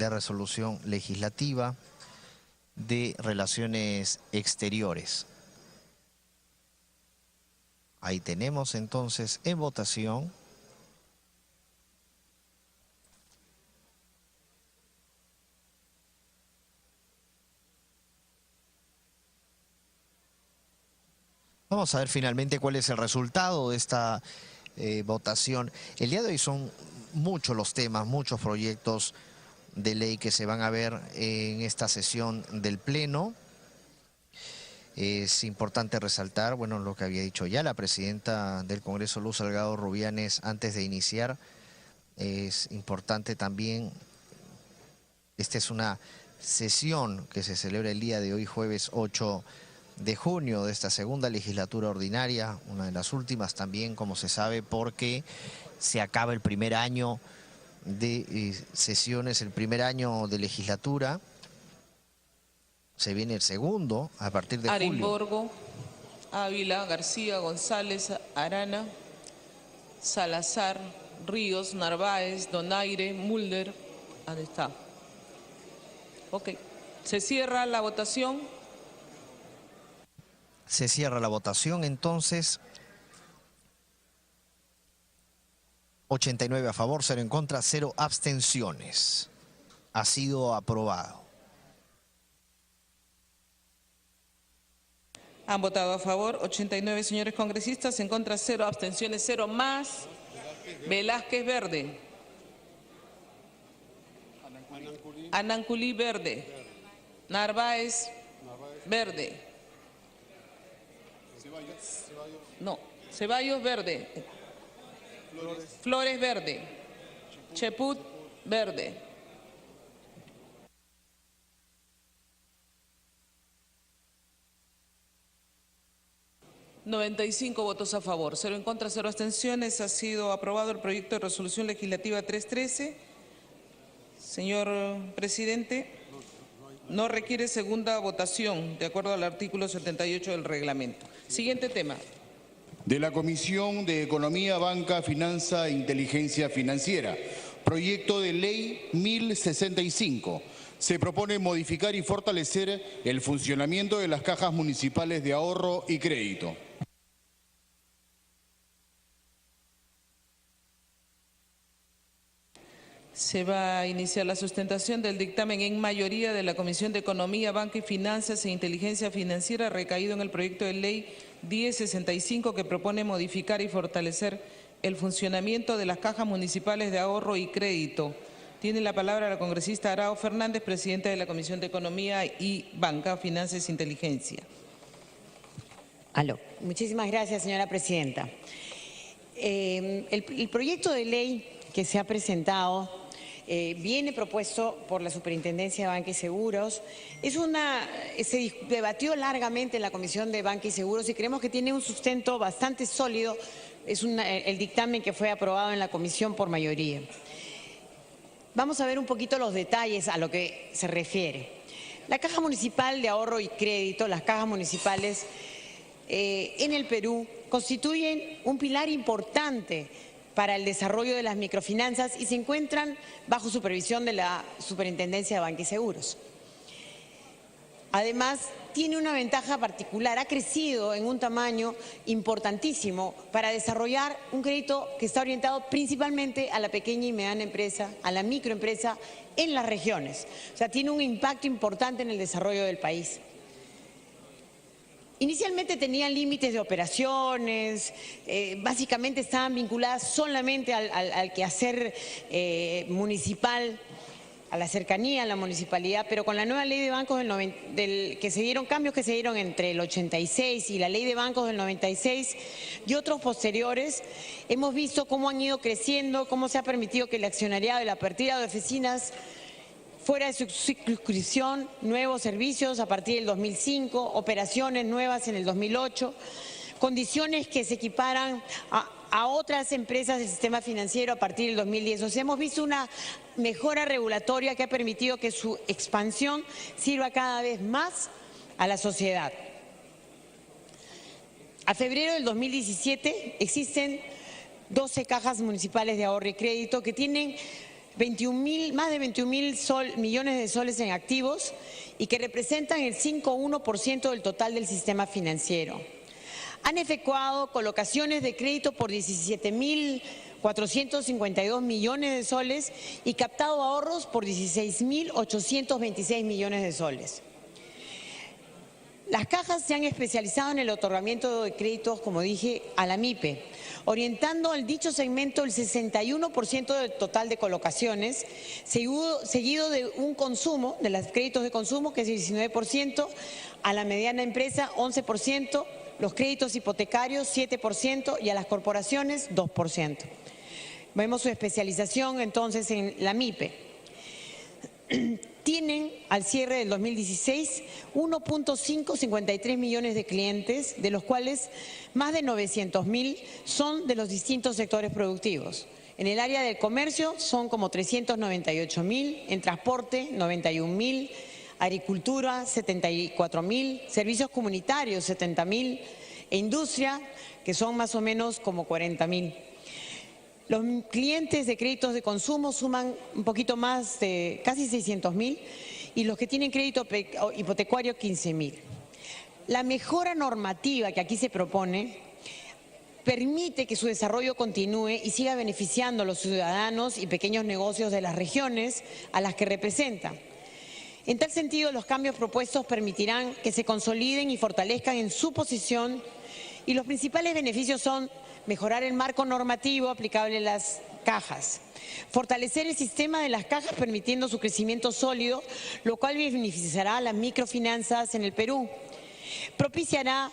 de resolución legislativa de relaciones exteriores. Ahí tenemos entonces en votación vamos a ver finalmente cuál es el resultado de esta votación. El día de hoy son muchos los temas, muchos proyectos de ley que se van a ver en esta sesión del Pleno. Es importante resaltar, bueno, lo que había dicho ya la presidenta del Congreso, Luz Salgado Rubianes, antes de iniciar. Es importante también, esta es una sesión que se celebra el día de hoy, jueves 8 de junio de esta segunda legislatura ordinaria, una de las últimas también, como se sabe, porque se acaba el primer año de sesiones, el primer año de legislatura. Se viene el segundo a partir de julio. Arimborgo, Ávila, García, González, Arana, Salazar, Ríos, Narváez, Donaire, Mulder. ¿Dónde está? Ok. Se cierra la votación. Se cierra la votación entonces. 89 a favor, 0 en contra, 0 abstenciones. Ha sido aprobado. Han votado a favor 89 señores congresistas, en contra 0, abstenciones 0 más. Velázquez Verde. Ananculí Verde. Narváez Verde. No, Ceballos Verde. Flores Verde. Cheput Verde. ...95 votos a favor, 0 en contra, 0 abstenciones. Ha sido aprobado el proyecto de resolución legislativa 313. Señor presidente, no requiere segunda votación, de acuerdo al artículo 78 del reglamento. Siguiente tema. De la Comisión de Economía, Banca, Finanza e Inteligencia Financiera. Proyecto de Ley 1065. Se propone modificar y fortalecer el funcionamiento de las cajas municipales de ahorro y crédito. Se va a iniciar la sustentación del dictamen en mayoría de la Comisión de Economía, Banca y Finanzas e Inteligencia Financiera recaído en el proyecto de ley 1065 que propone modificar y fortalecer el funcionamiento de las cajas municipales de ahorro y crédito. Tiene la palabra la congresista Arao Fernández, presidenta de la Comisión de Economía y Banca, Finanzas e Inteligencia. Aló. Muchísimas gracias, señora presidenta. El proyecto de ley que se ha presentado viene propuesto por la Superintendencia de Banca y Seguros. Se debatió largamente en la Comisión de Banca y Seguros y creemos que tiene un sustento bastante sólido. Es el dictamen que fue aprobado en la comisión por mayoría. Vamos a ver un poquito los detalles a lo que se refiere. La Caja Municipal de Ahorro y Crédito, las cajas municipales en el Perú constituyen un pilar importante para el desarrollo de las microfinanzas y se encuentran bajo supervisión de la Superintendencia de Banca y Seguros. Además, tiene una ventaja particular, ha crecido en un tamaño importantísimo para desarrollar un crédito que está orientado principalmente a la pequeña y mediana empresa, a la microempresa en las regiones. O sea, tiene un impacto importante en el desarrollo del país. Inicialmente tenían límites de operaciones, básicamente estaban vinculadas solamente al quehacer municipal, a la cercanía a la municipalidad, pero con la nueva ley de bancos cambios que se dieron entre el 86 y la ley de bancos del 96 y otros posteriores, hemos visto cómo han ido creciendo, cómo se ha permitido que el accionariado y la apertura de oficinas fuera de su circunscripción, nuevos servicios a partir del 2005, operaciones nuevas en el 2008, condiciones que se equiparan a otras empresas del sistema financiero a partir del 2010. O sea, hemos visto una mejora regulatoria que ha permitido que su expansión sirva cada vez más a la sociedad. A febrero del 2017 existen 12 cajas municipales de ahorro y crédito que tienen más de 21.000 millones de soles en activos y que representan el 5,1% del total del sistema financiero. Han efectuado colocaciones de crédito por 17.452 millones de soles y captado ahorros por 16.826 millones de soles. Las cajas se han especializado en el otorgamiento de créditos, como dije, a la MIPE, orientando al dicho segmento el 61% del total de colocaciones, seguido de un consumo, de los créditos de consumo, que es el 19%, a la mediana empresa 11%, los créditos hipotecarios 7% y a las corporaciones 2%. Vemos su especialización entonces en la MIPE. Tienen al cierre del 2016 1.553 millones de clientes, de los cuales más de 900.000 son de los distintos sectores productivos. En el área del comercio son como 398.000, en transporte 91.000, agricultura 74.000, servicios comunitarios 70.000 e industria, que son más o menos como 40.000. Los clientes de créditos de consumo suman un poquito más de casi 600.000 y los que tienen crédito hipotecario 15.000. La mejora normativa que aquí se propone permite que su desarrollo continúe y siga beneficiando a los ciudadanos y pequeños negocios de las regiones a las que representa. En tal sentido, los cambios propuestos permitirán que se consoliden y fortalezcan en su posición y los principales beneficios son mejorar el marco normativo aplicable a las cajas, fortalecer el sistema de las cajas permitiendo su crecimiento sólido, lo cual beneficiará a las microfinanzas en el Perú, propiciará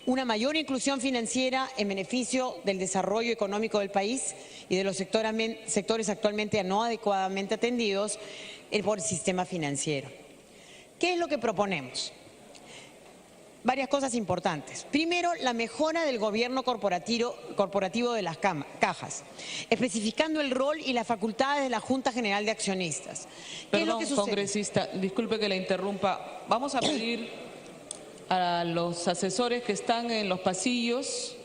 una mayor inclusión financiera en beneficio del desarrollo económico del país y de los sectores actualmente no adecuadamente atendidos por el sistema financiero. ¿Qué es lo que proponemos? Varias cosas importantes. Primero, la mejora del gobierno corporativo de las cajas, especificando el rol y las facultades de la Junta General de Accionistas. Perdón, congresista, disculpe que la interrumpa. Vamos a pedir a los asesores que están en los pasillos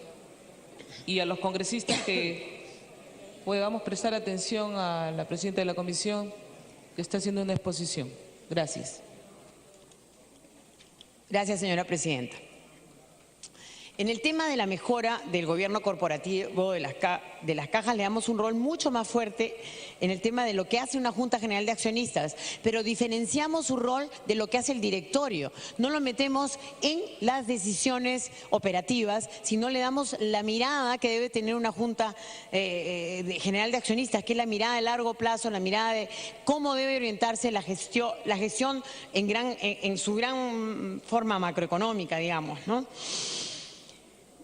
y a los congresistas que podamos prestar atención a la presidenta de la comisión que está haciendo una exposición. Gracias. Gracias, señora presidenta. En el tema de la mejora del gobierno corporativo de las cajas le damos un rol mucho más fuerte en el tema de lo que hace una Junta General de Accionistas, pero diferenciamos su rol de lo que hace el directorio. No lo metemos en las decisiones operativas, sino le damos la mirada que debe tener una Junta General de Accionistas, que es la mirada de largo plazo, la mirada de cómo debe orientarse la gestión en su gran forma macroeconómica, digamos, ¿no?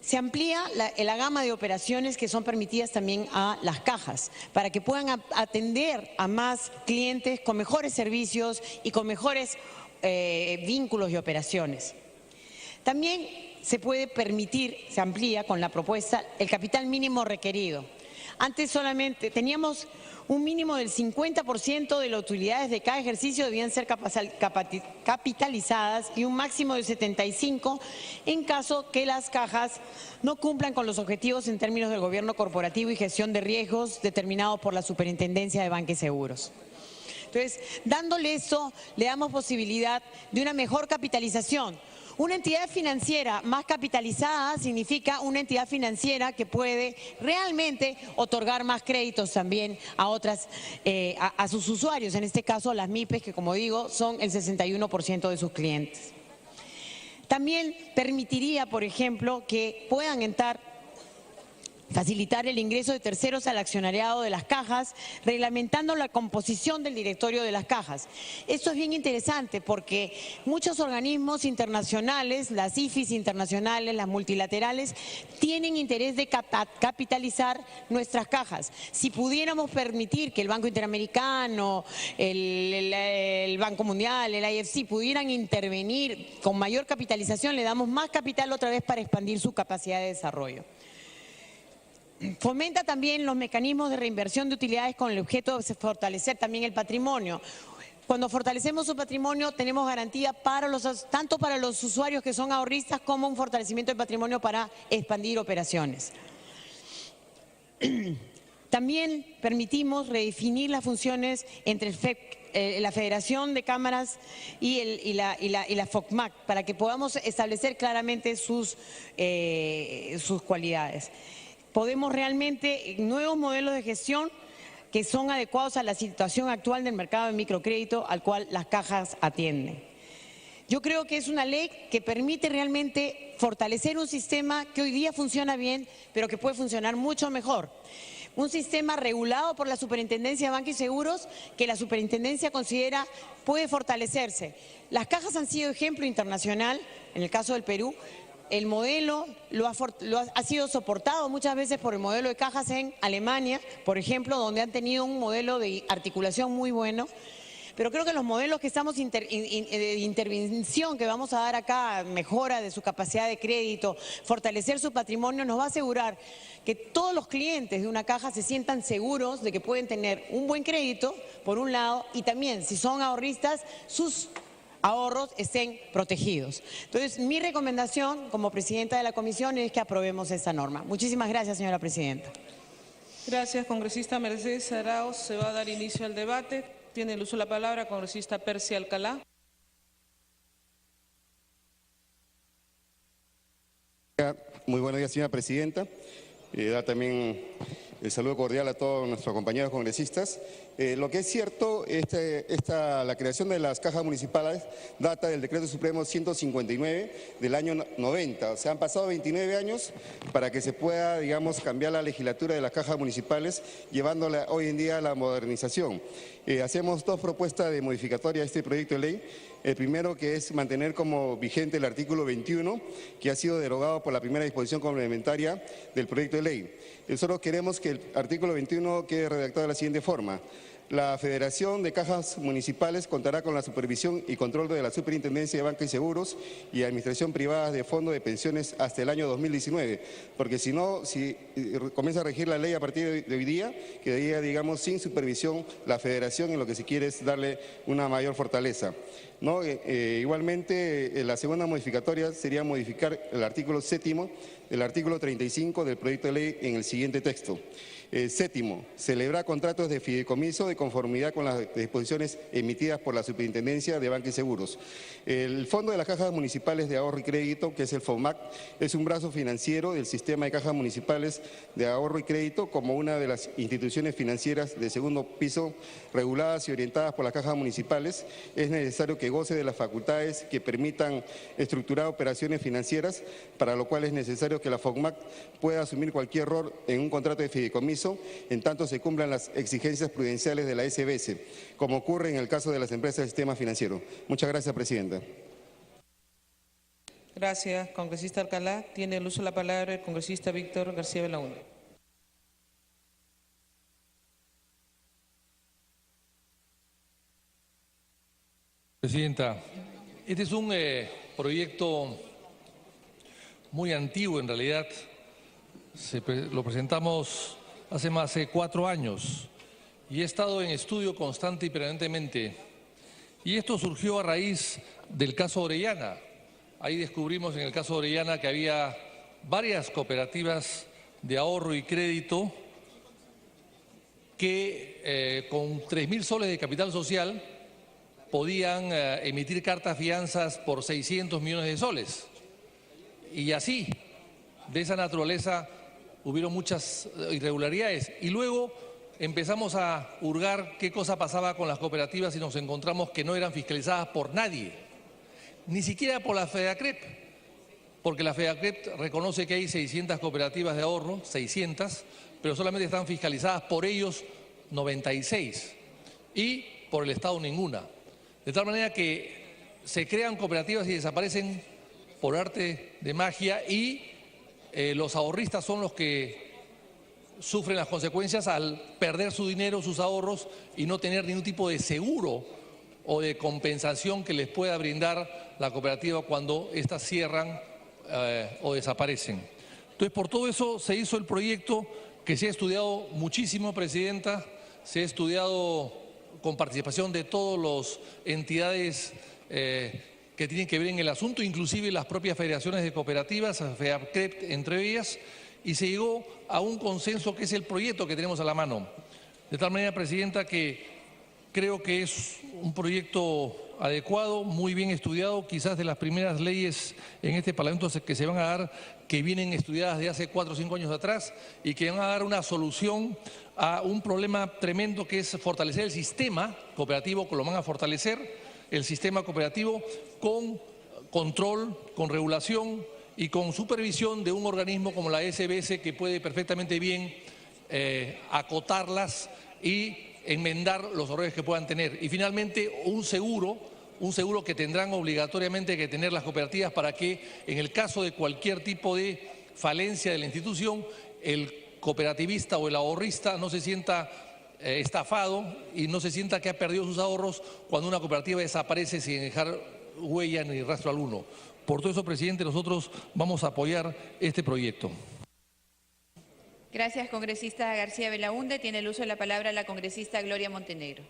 Se amplía la gama de operaciones que son permitidas también a las cajas para que puedan atender a más clientes con mejores servicios y con mejores vínculos y operaciones. También se puede permitir, se amplía con la propuesta, el capital mínimo requerido. Antes solamente teníamos un mínimo del 50% de las utilidades de cada ejercicio debían ser capitalizadas y un máximo del 75% en caso que las cajas no cumplan con los objetivos en términos del gobierno corporativo y gestión de riesgos determinados por la Superintendencia de Banca y Seguros. Entonces, dándole eso, le damos posibilidad de una mejor capitalización. Una entidad financiera más capitalizada significa una entidad financiera que puede realmente otorgar más créditos también a otras, a sus usuarios, en este caso las MIPES, que como digo son el 61% de sus clientes. También permitiría, por ejemplo, que puedan facilitar el ingreso de terceros al accionariado de las cajas, reglamentando la composición del directorio de las cajas. Esto es bien interesante porque muchos organismos internacionales, las IFIs internacionales, las multilaterales, tienen interés de capitalizar nuestras cajas. Si pudiéramos permitir que el Banco Interamericano, el Banco Mundial, el IFC pudieran intervenir con mayor capitalización, le damos más capital otra vez para expandir su capacidad de desarrollo. Fomenta también los mecanismos de reinversión de utilidades con el objeto de fortalecer también el patrimonio. Cuando fortalecemos su patrimonio tenemos garantía tanto para los usuarios que son ahorristas como un fortalecimiento del patrimonio para expandir operaciones. También permitimos redefinir las funciones entre la Federación de Cámaras y la FOCMAC para que podamos establecer claramente sus cualidades. Podemos realmente, nuevos modelos de gestión que son adecuados a la situación actual del mercado de microcrédito al cual las cajas atienden. Yo creo que es una ley que permite realmente fortalecer un sistema que hoy día funciona bien, pero que puede funcionar mucho mejor. Un sistema regulado por la Superintendencia de Banca y Seguros que la Superintendencia considera puede fortalecerse. Las cajas han sido ejemplo internacional, en el caso del Perú. El modelo ha sido soportado muchas veces por el modelo de cajas en Alemania, por ejemplo, donde han tenido un modelo de articulación muy bueno. Pero creo que los modelos que estamos de intervención que vamos a dar acá, mejora de su capacidad de crédito, fortalecer su patrimonio, nos va a asegurar que todos los clientes de una caja se sientan seguros de que pueden tener un buen crédito, por un lado, y también, si son ahorristas, sus ahorros estén protegidos. Entonces, mi recomendación como presidenta de la comisión es que aprobemos esta norma. Muchísimas gracias, señora presidenta. Gracias, congresista Mercedes Arauz. Se va a dar inicio al debate. Tiene el uso de la palabra congresista Percy Alcalá. Muy buenos días, señora presidenta. Da también el saludo cordial a todos nuestros compañeros congresistas. Lo que es cierto, la creación de las cajas municipales data del Decreto Supremo 159 del año 90. O sea, han pasado 29 años para que se pueda, digamos, cambiar la legislatura de las cajas municipales, llevándola hoy en día a la modernización. Hacemos dos propuestas de modificatoria a este proyecto de ley. El primero, que es mantener como vigente el artículo 21, que ha sido derogado por la primera disposición complementaria del proyecto de ley. Nosotros queremos que el artículo 21 quede redactado de la siguiente forma. La Federación de Cajas Municipales contará con la supervisión y control de la Superintendencia de Banca y Seguros y Administración Privada de Fondo de Pensiones hasta el año 2019, porque si no, si comienza a regir la ley a partir de hoy día, quedaría, digamos, sin supervisión la Federación, en lo que se quiere es darle una mayor fortaleza. ¿No? Igualmente, la segunda modificatoria sería modificar el artículo 7º del artículo 35 del proyecto de ley en el siguiente texto. Séptimo, celebrar contratos de fideicomiso de conformidad con las disposiciones emitidas por la Superintendencia de Banca y Seguros. El Fondo de las Cajas Municipales de Ahorro y Crédito, que es el FOMAC, es un brazo financiero del sistema de cajas municipales de ahorro y crédito como una de las instituciones financieras de segundo piso reguladas y orientadas por las cajas municipales. Es necesario que goce de las facultades que permitan estructurar operaciones financieras, para lo cual es necesario que la FOMAC pueda asumir cualquier error en un contrato de fideicomiso en tanto se cumplan las exigencias prudenciales de la SBS, como ocurre en el caso de las empresas del sistema financiero. Muchas gracias, presidenta. Gracias, congresista Alcalá. Tiene el uso de la palabra el congresista Víctor García Belaúnde. Presidenta, este es un proyecto muy antiguo en realidad. Lo presentamos hace más de 4 años y he estado en estudio constante y permanentemente. Y esto surgió a raíz del caso Orellana. Ahí descubrimos en el caso Orellana que había varias cooperativas de ahorro y crédito que con 3.000 soles de capital social podían emitir cartas fianzas por 600 millones de soles. Y así, de esa naturaleza, hubieron muchas irregularidades y luego empezamos a hurgar qué cosa pasaba con las cooperativas y nos encontramos que no eran fiscalizadas por nadie, ni siquiera por la FEDACREP, porque la FEDACREP reconoce que hay 600 cooperativas de ahorro, 600, pero solamente están fiscalizadas por ellos 96 y por el Estado ninguna. De tal manera que se crean cooperativas y desaparecen por arte de magia y los ahorristas son los que sufren las consecuencias al perder su dinero, sus ahorros y no tener ningún tipo de seguro o de compensación que les pueda brindar la cooperativa cuando éstas cierran o desaparecen. Entonces, por todo eso se hizo el proyecto que se ha estudiado muchísimo, presidenta, se ha estudiado con participación de todas las entidades que tienen que ver en el asunto, inclusive las propias federaciones de cooperativas, FEACREP entre ellas, y se llegó a un consenso que es el proyecto que tenemos a la mano. De tal manera, Presidenta, que creo que es un proyecto adecuado, muy bien estudiado, quizás de las primeras leyes en este Parlamento que se van a dar, que vienen estudiadas de hace 4 o 5 años atrás y que van a dar una solución a un problema tremendo que es fortalecer el sistema cooperativo, que lo van a fortalecer, el sistema cooperativo con control, con regulación y con supervisión de un organismo como la SBS que puede perfectamente bien acotarlas y enmendar los errores que puedan tener. Y finalmente un seguro que tendrán obligatoriamente que tener las cooperativas para que en el caso de cualquier tipo de falencia de la institución, el cooperativista o el ahorrista no se sienta estafado y no se sienta que ha perdido sus ahorros cuando una cooperativa desaparece sin dejar huella ni rastro alguno. Por todo eso, presidente, nosotros vamos a apoyar este proyecto. Gracias, congresista García Belaúnde. Tiene el uso de la palabra la congresista Gloria Montenegro.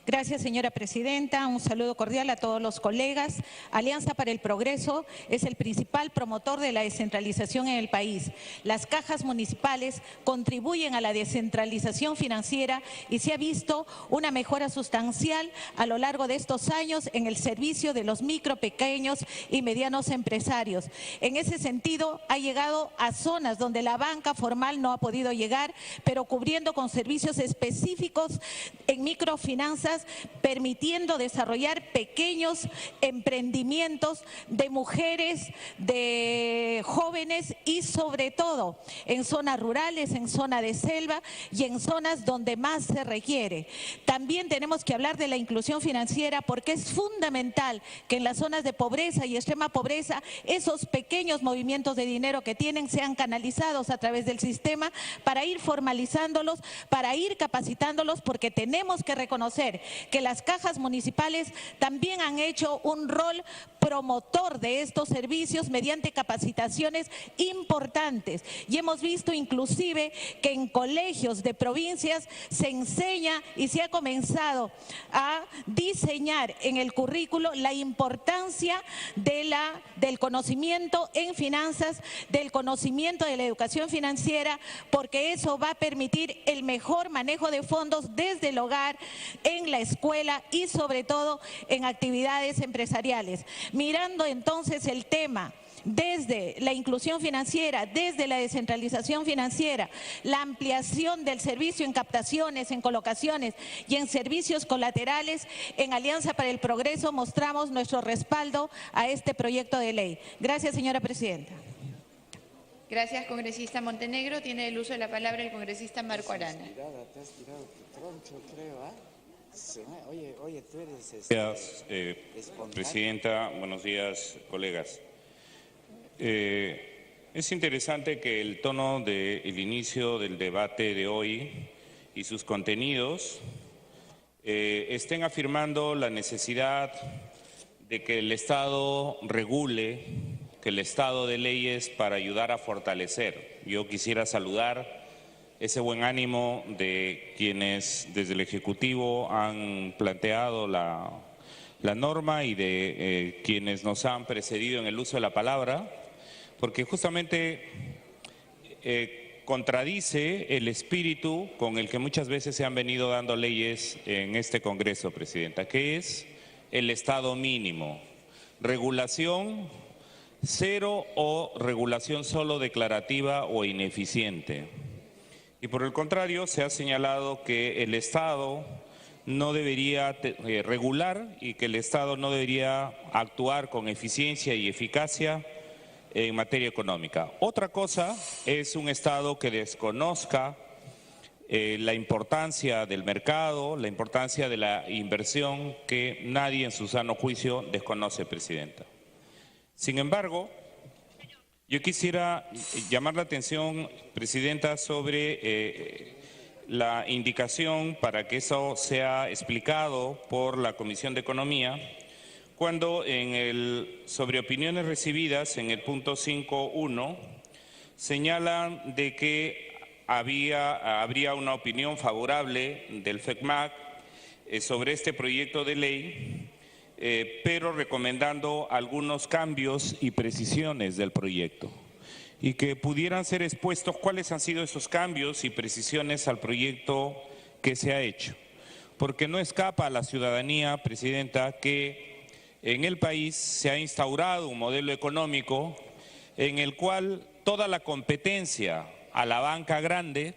Gracias, señora presidenta. Un saludo cordial a todos los colegas. Alianza para el Progreso es el principal promotor de la descentralización en el país. Las cajas municipales contribuyen a la descentralización financiera y se ha visto una mejora sustancial a lo largo de estos años en el servicio de los micro, pequeños y medianos empresarios. En ese sentido, ha llegado a zonas donde la banca formal no ha podido llegar, pero cubriendo con servicios específicos en microfinanzas, permitiendo desarrollar pequeños emprendimientos de mujeres, de jóvenes y sobre todo en zonas rurales, en zona de selva y en zonas donde más se requiere. También tenemos que hablar de la inclusión financiera porque es fundamental que en las zonas de pobreza y extrema pobreza esos pequeños movimientos de dinero que tienen sean canalizados a través del sistema para ir formalizándolos, para ir capacitándolos, porque tenemos que reconocer que las cajas municipales también han hecho un rol promotor de estos servicios mediante capacitaciones importantes. Y hemos visto inclusive que en colegios de provincias se enseña y se ha comenzado a diseñar en el currículo la importancia del conocimiento en finanzas, del conocimiento de la educación financiera, porque eso va a permitir el mejor manejo de fondos desde el hogar, en la escuela y sobre todo en actividades empresariales. Mirando entonces el tema desde la inclusión financiera, desde la descentralización financiera, la ampliación del servicio en captaciones, en colocaciones y en servicios colaterales, en Alianza para el Progreso mostramos nuestro respaldo a este proyecto de ley. Gracias, señora presidenta. Gracias, congresista Montenegro. Tiene el uso de la palabra el congresista Marco Arana. Gracias, presidenta. Buenos días, colegas. Es interesante que el tono del inicio del debate de hoy y sus contenidos estén afirmando la necesidad de que el Estado regule, que el Estado dé leyes para ayudar a fortalecer. Yo quisiera saludar ese buen ánimo de quienes desde el Ejecutivo han planteado la norma y de quienes nos han precedido en el uso de la palabra, porque justamente contradice el espíritu con el que muchas veces se han venido dando leyes en este Congreso, presidenta, que es el Estado mínimo, regulación cero o regulación solo declarativa o ineficiente. Y por el contrario, se ha señalado que el Estado no debería regular y que el Estado no debería actuar con eficiencia y eficacia en materia económica. Otra cosa es un Estado que desconozca la importancia del mercado, la importancia de la inversión que nadie en su sano juicio desconoce, presidenta. Sin embargo, yo quisiera llamar la atención, presidenta, sobre la indicación para que eso sea explicado por la Comisión de Economía, cuando sobre opiniones recibidas en el punto 5.1 señalan de que habría una opinión favorable del FECMAC sobre este proyecto de ley pero recomendando algunos cambios y precisiones del proyecto. Y que pudieran ser expuestos cuáles han sido esos cambios y precisiones al proyecto que se ha hecho. Porque no escapa a la ciudadanía, Presidenta, que en el país se ha instaurado un modelo económico en el cual toda la competencia a la banca grande,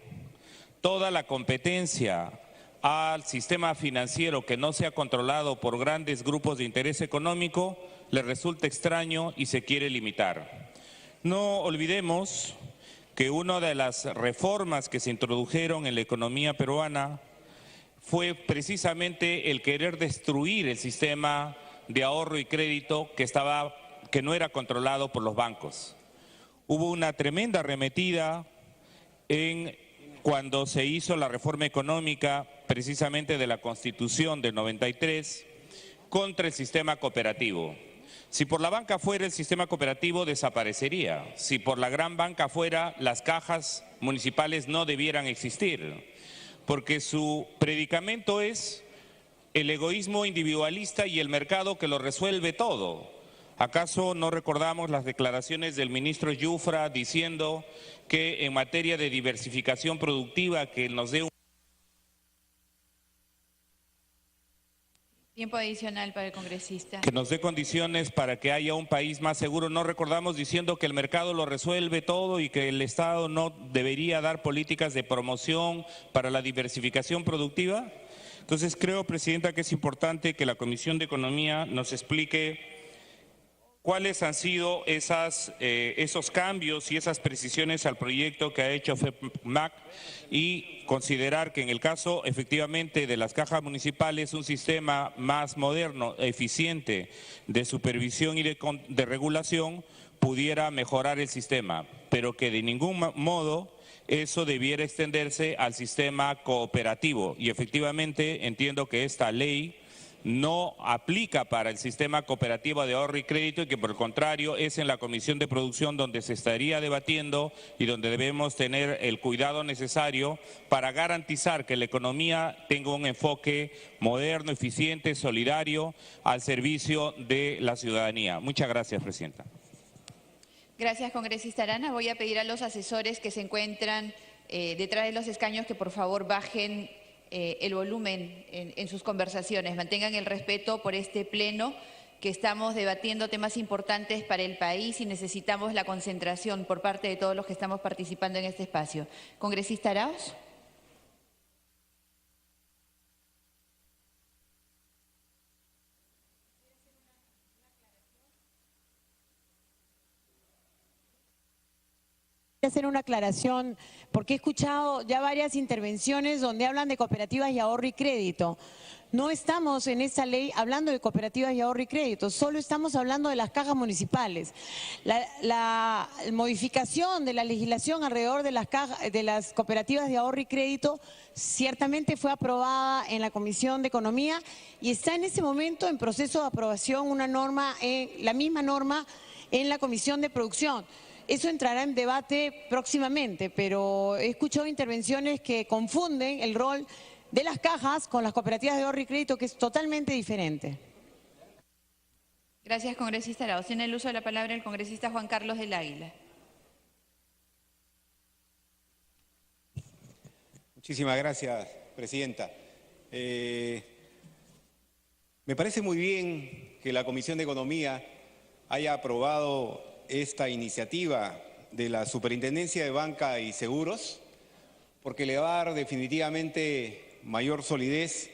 toda la competencia al sistema financiero que no sea controlado por grandes grupos de interés económico, le resulta extraño y se quiere limitar. No olvidemos que una de las reformas que se introdujeron en la economía peruana fue precisamente el querer destruir el sistema de ahorro y crédito que no era controlado por los bancos. Hubo una tremenda arremetida cuando se hizo la reforma económica precisamente de la Constitución del 93 contra el sistema cooperativo. Si por la banca fuera, el sistema cooperativo desaparecería. Si por la gran banca fuera, las cajas municipales no debieran existir, porque su predicamento es el egoísmo individualista y el mercado que lo resuelve todo. ¿Acaso no recordamos las declaraciones del ministro Yufra diciendo que en materia de diversificación productiva que nos dé un... Tiempo adicional para el congresista. Que nos dé condiciones para que haya un país más seguro? ¿No recordamos diciendo que el mercado lo resuelve todo y que el Estado no debería dar políticas de promoción para la diversificación productiva? Entonces creo, Presidenta, que es importante que la Comisión de Economía nos explique cuáles han sido esos cambios y esas precisiones al proyecto que ha hecho FEPMAC y considerar que en el caso efectivamente de las cajas municipales un sistema más moderno, eficiente de supervisión y de regulación pudiera mejorar el sistema, pero que de ningún modo eso debiera extenderse al sistema cooperativo. Y efectivamente entiendo que esta ley no aplica para el sistema cooperativo de ahorro y crédito y que por el contrario es en la Comisión de Producción donde se estaría debatiendo y donde debemos tener el cuidado necesario para garantizar que la economía tenga un enfoque moderno, eficiente, solidario al servicio de la ciudadanía. Muchas gracias, Presidenta. Gracias, congresista Arana. Voy a pedir a los asesores que se encuentran detrás de los escaños que por favor bajen el volumen en sus conversaciones, mantengan el respeto por este pleno que estamos debatiendo temas importantes para el país y necesitamos la concentración por parte de todos los que estamos participando en este espacio. Congresista Arauz. Hacer una aclaración, porque he escuchado ya varias intervenciones donde hablan de cooperativas y ahorro y crédito. No estamos en esa ley hablando de cooperativas y ahorro y crédito, solo estamos hablando de las cajas municipales. La modificación de la legislación alrededor de las cooperativas de ahorro y crédito ciertamente fue aprobada en la Comisión de Economía y está en ese momento en proceso de aprobación una norma, la misma norma en la Comisión de Producción. Eso entrará en debate próximamente, pero he escuchado intervenciones que confunden el rol de las cajas con las cooperativas de ahorro y crédito, que es totalmente diferente. Gracias, congresista Arauz. Tiene el uso de la palabra el congresista Juan Carlos del Águila. Muchísimas gracias, Presidenta. Me parece muy bien que la Comisión de Economía haya aprobado esta iniciativa de la Superintendencia de Banca y Seguros, porque le va a dar definitivamente mayor solidez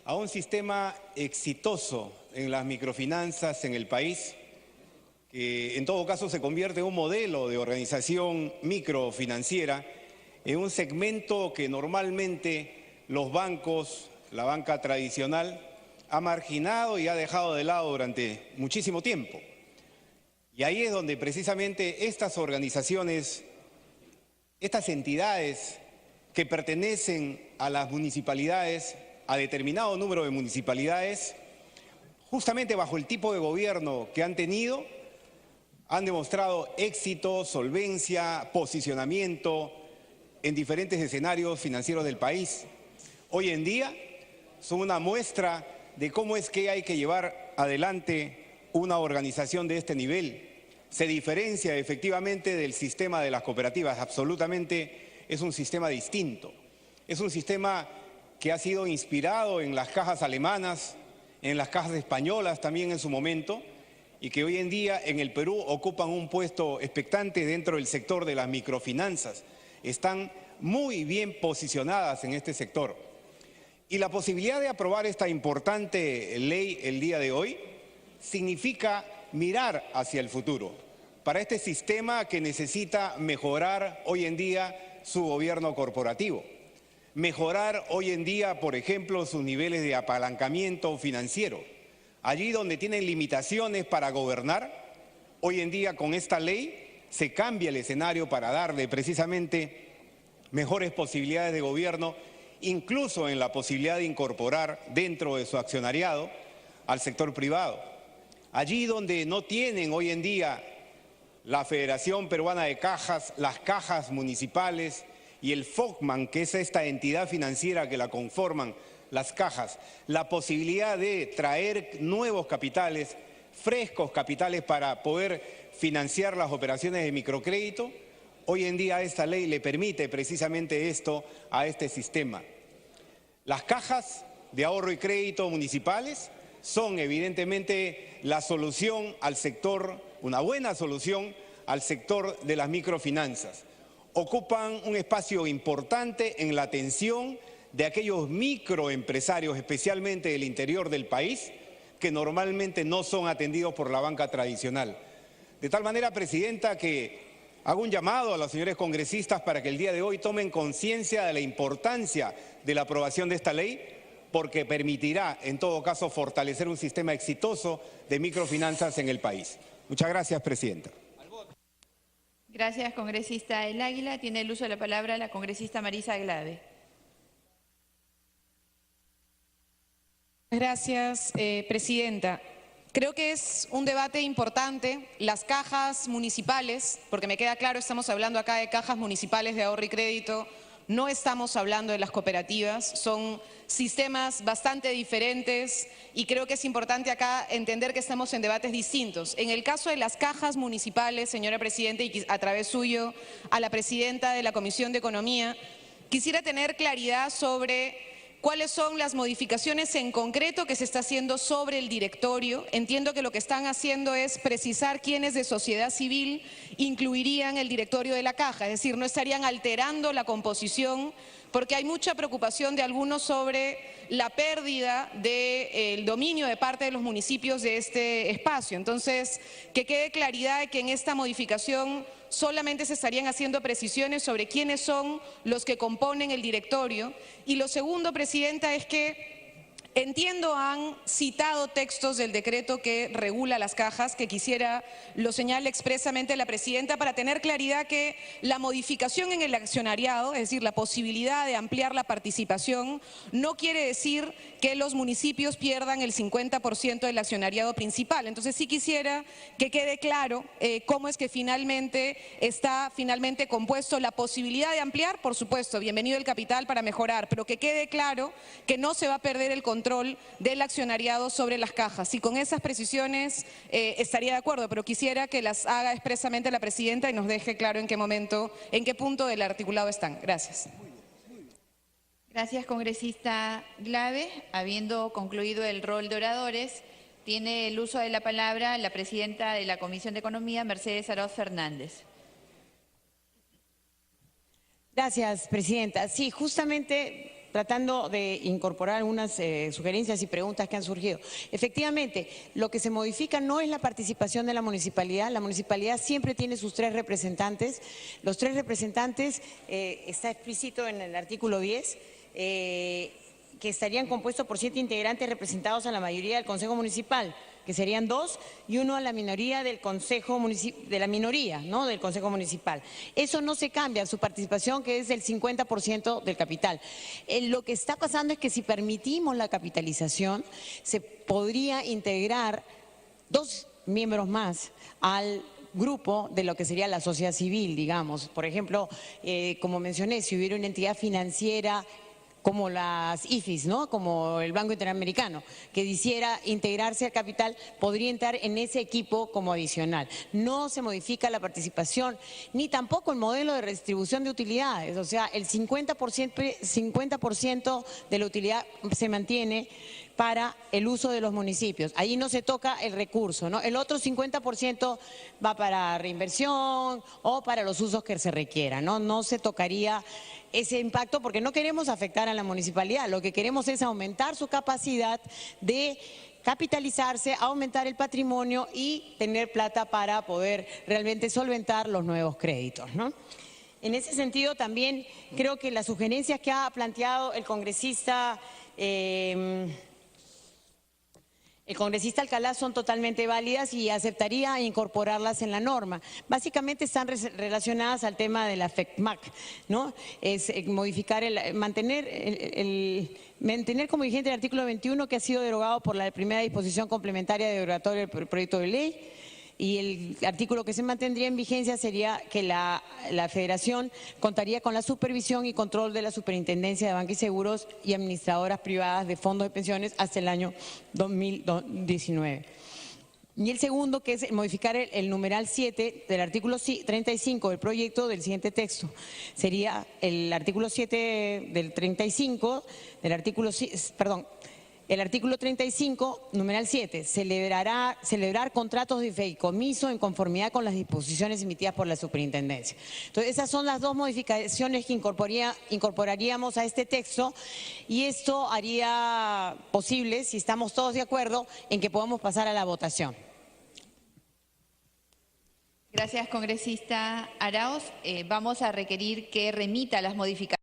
a un sistema exitoso en las microfinanzas en el país, que en todo caso se convierte en un modelo de organización microfinanciera en un segmento que normalmente los bancos, la banca tradicional, ha marginado y ha dejado de lado durante muchísimo tiempo. Y ahí es donde precisamente estas organizaciones, estas entidades que pertenecen a las municipalidades, a determinado número de municipalidades, justamente bajo el tipo de gobierno que han tenido, han demostrado éxito, solvencia, posicionamiento en diferentes escenarios financieros del país. Hoy en día son una muestra de cómo es que hay que llevar adelante una organización de este nivel. Se diferencia efectivamente del sistema de las cooperativas, absolutamente es un sistema distinto. Es un sistema que ha sido inspirado en las cajas alemanas, en las cajas españolas también en su momento, y que hoy en día en el Perú ocupan un puesto expectante dentro del sector de las microfinanzas. Están muy bien posicionadas en este sector. Y la posibilidad de aprobar esta importante ley el día de hoy significa mirar hacia el futuro para este sistema que necesita mejorar hoy en día su gobierno corporativo, mejorar hoy en día, por ejemplo, sus niveles de apalancamiento financiero. Allí donde tienen limitaciones para gobernar, hoy en día con esta ley se cambia el escenario para darle precisamente mejores posibilidades de gobierno, incluso en la posibilidad de incorporar dentro de su accionariado al sector privado. Allí donde no tienen hoy en día la Federación Peruana de Cajas, las cajas municipales y el FOCMAN, que es esta entidad financiera que la conforman, las cajas, la posibilidad de traer nuevos capitales, frescos capitales para poder financiar las operaciones de microcrédito, hoy en día esta ley le permite precisamente esto a este sistema. Las cajas de ahorro y crédito municipales son evidentemente la solución al sector, una buena solución al sector de las microfinanzas. Ocupan un espacio importante en la atención de aquellos microempresarios, especialmente del interior del país, que normalmente no son atendidos por la banca tradicional. De tal manera, Presidenta, que hago un llamado a los señores congresistas para que el día de hoy tomen conciencia de la importancia de la aprobación de esta ley, porque permitirá, en todo caso, fortalecer un sistema exitoso de microfinanzas en el país. Muchas gracias, Presidenta. Gracias, congresista El Águila. Tiene el uso de la palabra la congresista Marisa Glave. Gracias, Presidenta. Creo que es un debate importante. Las cajas municipales, porque me queda claro, estamos hablando acá de cajas municipales de ahorro y crédito, no estamos hablando de las cooperativas, son sistemas bastante diferentes y creo que es importante acá entender que estamos en debates distintos. En el caso de las cajas municipales, señora Presidenta, y a través suyo a la Presidenta de la Comisión de Economía, quisiera tener claridad sobre ¿cuáles son las modificaciones en concreto que se está haciendo sobre el directorio? Entiendo que lo que están haciendo es precisar quiénes de sociedad civil incluirían el directorio de la caja, es decir, no estarían alterando la composición, porque hay mucha preocupación de algunos sobre la pérdida del dominio de parte de los municipios de este espacio. Entonces, que quede claridad de que en esta modificación solamente se estarían haciendo precisiones sobre quiénes son los que componen el directorio. Y lo segundo, Presidenta, es que entiendo han citado textos del decreto que regula las cajas, que quisiera lo señale expresamente la Presidenta para tener claridad que la modificación en el accionariado, es decir, la posibilidad de ampliar la participación, no quiere decir que los municipios pierdan el 50% del accionariado principal. Entonces sí quisiera que quede claro cómo es que está finalmente compuesto la posibilidad de ampliar, por supuesto, bienvenido el capital para mejorar, pero que quede claro que no se va a perder el control del accionariado sobre las cajas. Y con esas precisiones estaría de acuerdo, pero quisiera que las haga expresamente la Presidenta y nos deje claro en qué punto del articulado están. Gracias. Gracias, congresista Glave. Habiendo concluido el rol de oradores, tiene el uso de la palabra la Presidenta de la Comisión de Economía, Mercedes Arauz Fernández. Gracias, Presidenta. Sí, justamente tratando de incorporar algunas sugerencias y preguntas que han surgido. Efectivamente, lo que se modifica no es la participación de la municipalidad siempre tiene sus 3 representantes. Los 3 representantes, está explícito en el artículo 10, que estarían compuestos por 7 integrantes representados a la mayoría del Consejo Municipal, que serían 2 y 1 a la minoría del Consejo del Consejo Municipal. Eso no se cambia, su participación, que es del 50% del capital. Lo que está pasando es que si permitimos la capitalización, se podría integrar 2 miembros más al grupo de lo que sería la sociedad civil, digamos. Por ejemplo, como mencioné, si hubiera una entidad financiera como las IFIs, ¿no? Como el Banco Interamericano, que quisiera integrarse al capital, podría entrar en ese equipo como adicional. No se modifica la participación, ni tampoco el modelo de redistribución de utilidades, o sea, el 50% de la utilidad se mantiene para el uso de los municipios. Ahí no se toca el recurso, ¿no? El otro 50% va para reinversión o para los usos que se requieran, ¿no? No se tocaría ese impacto porque no queremos afectar a la municipalidad, lo que queremos es aumentar su capacidad de capitalizarse, aumentar el patrimonio y tener plata para poder realmente solventar los nuevos créditos, ¿no? En ese sentido también creo que las sugerencias que ha planteado el congresista Alcalá son totalmente válidas y aceptaría incorporarlas en la norma. Básicamente están relacionadas al tema de la FECMAC, ¿no? Es modificar, mantener como vigente el artículo 21 que ha sido derogado por la primera disposición complementaria derogatoria del proyecto de ley. Y el artículo que se mantendría en vigencia sería que la Federación contaría con la supervisión y control de la Superintendencia de Banca y Seguros y administradoras privadas de fondos de pensiones hasta el año 2019. Y el segundo, que es modificar el numeral 7 del artículo 35 del proyecto del siguiente texto. Sería el artículo 7 del 35, del artículo, perdón, el artículo 35, numeral 7, celebrar contratos de fideicomiso en conformidad con las disposiciones emitidas por la superintendencia. Entonces, esas son las dos modificaciones que incorporaríamos a este texto y esto haría posible, si estamos todos de acuerdo, en que podamos pasar a la votación. Gracias, congresista Arauz. Vamos a requerir que remita las modificaciones.